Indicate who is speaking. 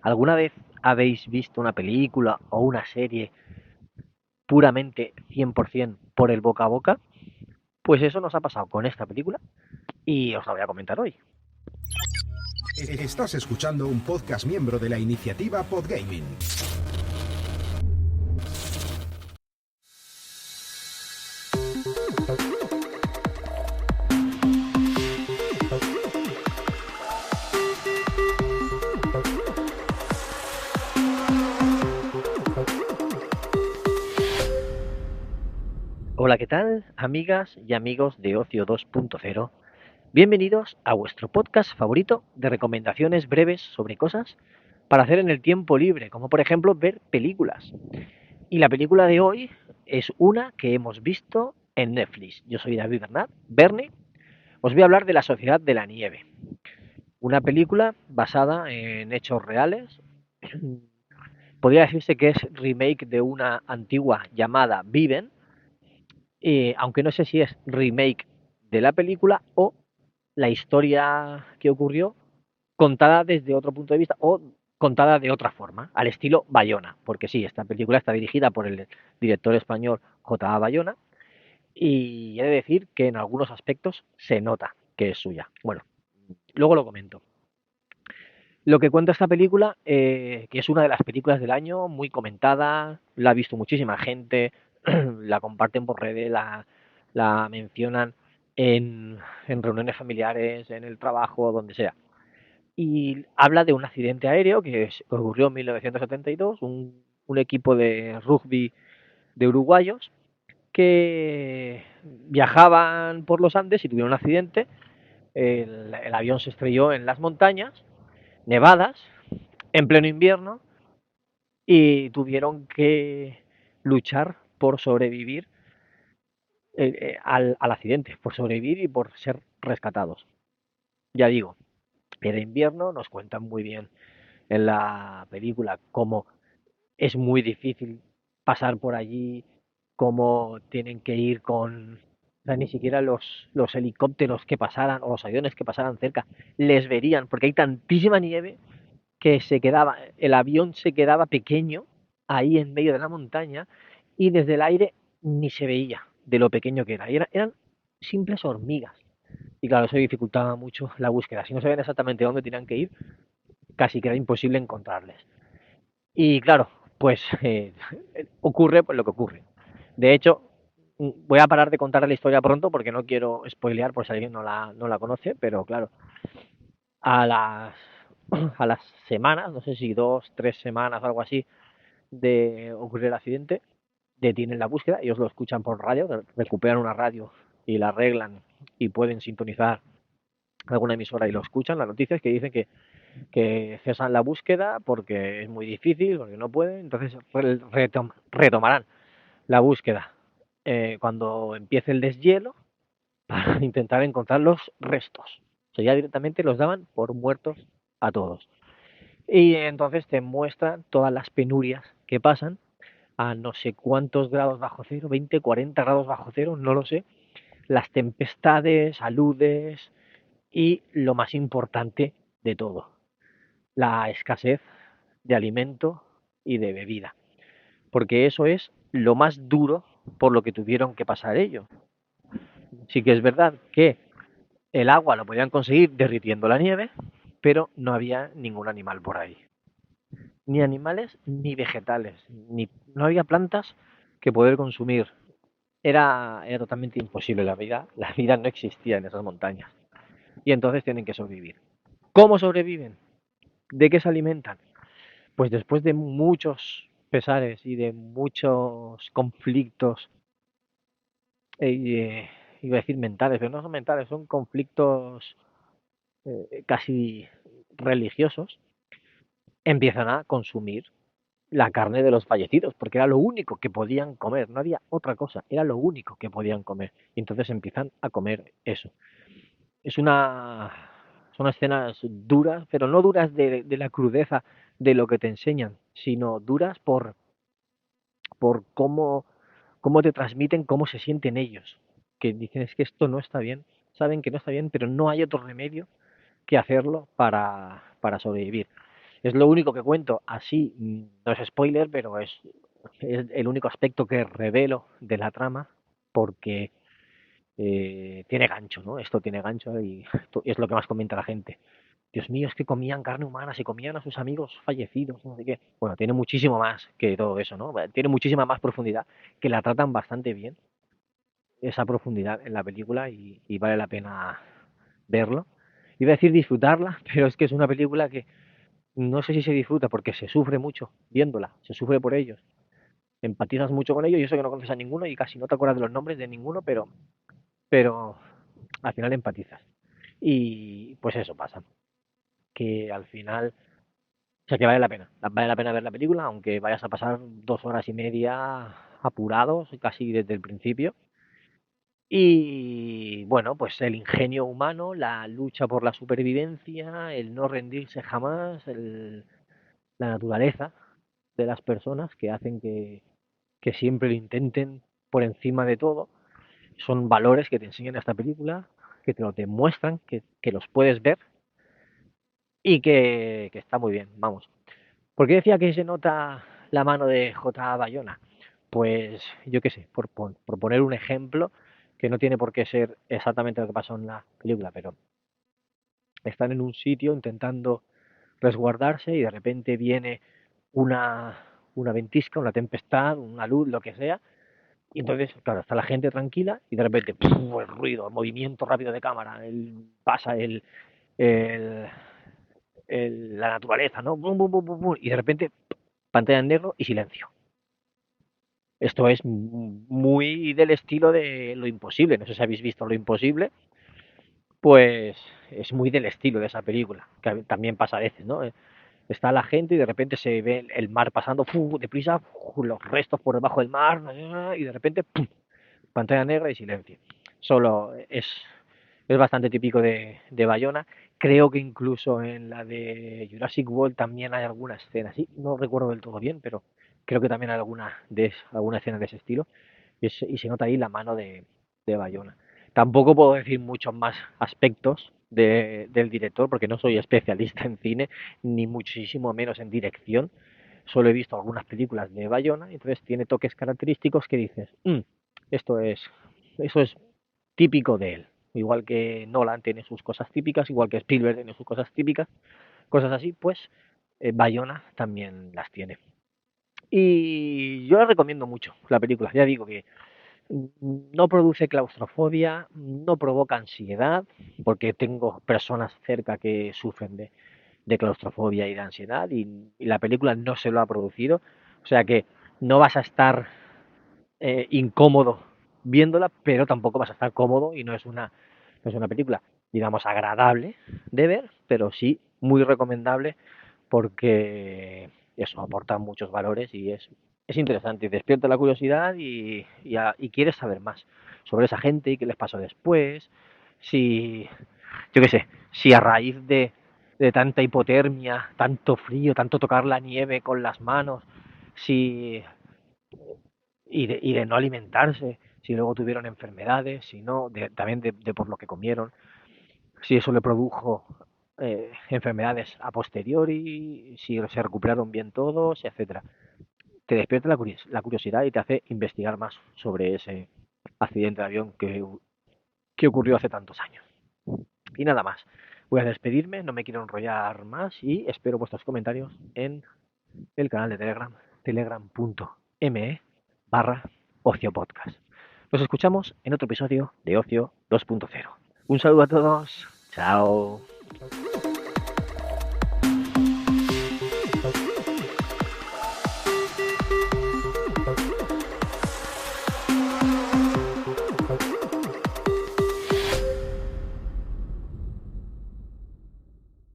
Speaker 1: ¿Alguna vez habéis visto una película o una serie puramente 100% por el boca a boca? Pues eso nos ha pasado con esta película y os la voy a comentar hoy.
Speaker 2: Estás escuchando un podcast miembro de la iniciativa Podgaming.
Speaker 1: Hola, ¿qué tal, amigas y amigos de Ocio 2.0? Bienvenidos a vuestro podcast favorito de recomendaciones breves sobre cosas para hacer en el tiempo libre, como por ejemplo ver películas. Y la película de hoy es una que hemos visto en Netflix. Yo soy David Bernat, Bernie. Os voy a hablar de La Sociedad de la Nieve, una película basada en hechos reales. Podría decirse que es remake de una antigua llamada Viven, aunque no sé si es remake de la película o la historia que ocurrió contada desde otro punto de vista o contada de otra forma, al estilo Bayona, porque sí, esta película está dirigida por el director español J.A. Bayona y he de decir que en algunos aspectos se nota que es suya. Bueno, luego lo comento. Lo que cuenta esta película, que es una de las películas del año, muy comentada, la ha visto muchísima gente, la comparten por redes, la mencionan en reuniones familiares, en el trabajo, donde sea. Y habla de un accidente aéreo que ocurrió en 1972, un equipo de rugby de uruguayos que viajaban por los Andes y tuvieron un accidente. El avión se estrelló en las montañas nevadas en pleno invierno y tuvieron que luchar por sobrevivir al accidente, por sobrevivir y por ser rescatados. Ya digo, era invierno, nos cuentan muy bien en la película cómo es muy difícil pasar por allí, cómo tienen que ir con... O sea, ni siquiera los helicópteros que pasaran o los aviones que pasaran cerca les verían, porque hay tantísima nieve que el avión se quedaba pequeño ahí en medio de la montaña y desde el aire ni se veía de lo pequeño que era. Eran simples hormigas. Y claro, eso dificultaba mucho la búsqueda. Si no sabían exactamente dónde tenían que ir, casi que era imposible encontrarles. Y claro, pues ocurre pues, lo que ocurre. De hecho, voy a parar de contar la historia pronto porque no quiero spoilear por si alguien no la conoce, pero claro, a las, a las semanas, no sé si 2, 3 semanas, algo así, de ocurrir el accidente, detienen la búsqueda, ellos lo escuchan por radio, recuperan una radio y la arreglan y pueden sintonizar alguna emisora y lo escuchan, las noticias que dicen que cesan la búsqueda porque es muy difícil, porque no pueden, entonces retomarán la búsqueda cuando empiece el deshielo para intentar encontrar los restos. O sea, ya directamente los daban por muertos a todos. Y entonces te muestran todas las penurias que pasan a no sé cuántos grados bajo cero, 20, 40 grados bajo cero, no lo sé, las tempestades, aludes y lo más importante de todo, la escasez de alimento y de bebida, porque eso es lo más duro por lo que tuvieron que pasar ellos. Sí que es verdad que el agua lo podían conseguir derritiendo la nieve, pero no había ningún animal por ahí. Ni animales ni vegetales, no había plantas que poder consumir. Era totalmente imposible la vida no existía en esas montañas. Y entonces tienen que sobrevivir. ¿Cómo sobreviven? ¿De qué se alimentan? Pues después de muchos pesares y de muchos conflictos, eh, iba a decir mentales, pero no son mentales, son conflictos casi religiosos, empiezan a consumir la carne de los fallecidos, porque era lo único que podían comer, no había otra cosa, era lo único que podían comer. Y entonces empiezan a comer eso. Es una, son escenas duras, pero no duras de la crudeza de lo que te enseñan, sino duras por cómo te transmiten, cómo se sienten ellos. Que dicen es que esto no está bien, saben que no está bien, pero no hay otro remedio que hacerlo para sobrevivir. Es lo único que cuento, así no es spoiler, pero es el único aspecto que revelo de la trama, porque tiene gancho, ¿no? Esto tiene gancho y es lo que más comenta la gente. Dios mío, es que comían carne humana, se comían a sus amigos fallecidos, no sé qué. Bueno, tiene muchísimo más que todo eso, ¿no? Tiene muchísima más profundidad, que la tratan bastante bien, esa profundidad en la película, y vale la pena verlo. Iba a decir disfrutarla, pero es que es una película que no sé si se disfruta porque se sufre mucho viéndola, se sufre por ellos, empatizas mucho con ellos, y eso que no conoces a ninguno y casi no te acuerdas de los nombres de ninguno, pero al final empatizas. Y pues eso pasa, que al final, o sea, que vale la pena ver la película, aunque vayas a pasar 2 horas y media apurados, casi desde el principio. Y bueno, pues el ingenio humano, la lucha por la supervivencia, el no rendirse jamás, la naturaleza de las personas que hacen que siempre lo intenten por encima de todo, son valores que te enseñan esta película, que te lo demuestran, que los puedes ver y que está muy bien, vamos. ¿Por qué decía que se nota la mano de J. Bayona? Pues yo qué sé, por poner un ejemplo, que no tiene por qué ser exactamente lo que pasó en la película, pero están en un sitio intentando resguardarse y de repente viene una, una ventisca, una tempestad, una luz, lo que sea, y entonces, claro, está la gente tranquila y de repente ¡puf! El ruido, el movimiento rápido de cámara, pasa el, la naturaleza, ¿no? Bum, bum, bum, bum, bum, y de repente pantalla en negro y silencio. Esto es muy del estilo de Lo Imposible. No sé si habéis visto Lo Imposible, pues es muy del estilo de esa película, que también pasa a veces, ¿no? Está la gente y de repente se ve el mar pasando deprisa, los restos por debajo del mar, y de repente ¡pum! Pantalla negra y silencio. Solo es bastante típico de Bayona. Creo que incluso en la de Jurassic World también hay alguna escena así. No recuerdo del todo bien, pero creo que también hay alguna escena de ese estilo. Y se nota ahí la mano de Bayona. Tampoco puedo decir muchos más aspectos del director, porque no soy especialista en cine, ni muchísimo menos en dirección. Solo he visto algunas películas de Bayona, y entonces tiene toques característicos que dices, esto es, eso es típico de él. Igual que Nolan tiene sus cosas típicas, igual que Spielberg tiene sus cosas típicas, cosas así, pues Bayona también las tiene. Y yo la recomiendo mucho, la película. Ya digo que no produce claustrofobia, no provoca ansiedad, porque tengo personas cerca que sufren de claustrofobia y de ansiedad, y la película no se lo ha producido. O sea que no vas a estar incómodo viéndola, pero tampoco vas a estar cómodo, y no es una película, digamos, agradable de ver, pero sí muy recomendable, porque eso aporta muchos valores y es interesante, despierta la curiosidad y quieres saber más sobre esa gente y qué les pasó después, si, yo qué sé, si a raíz de tanta hipotermia, tanto frío, tanto tocar la nieve con las manos, si y de no alimentarse, si luego tuvieron enfermedades, si no, también de por lo que comieron, si eso le produjo enfermedades a posteriori, si se recuperaron bien todos, etcétera. Te despierta la curiosidad y te hace investigar más sobre ese accidente de avión que ocurrió hace tantos años. Y nada más. Voy a despedirme, no me quiero enrollar más y espero vuestros comentarios en el canal de Telegram, telegram.me/Ocio Podcast. Nos escuchamos en otro episodio de Ocio 2.0. Un saludo a todos. Chao.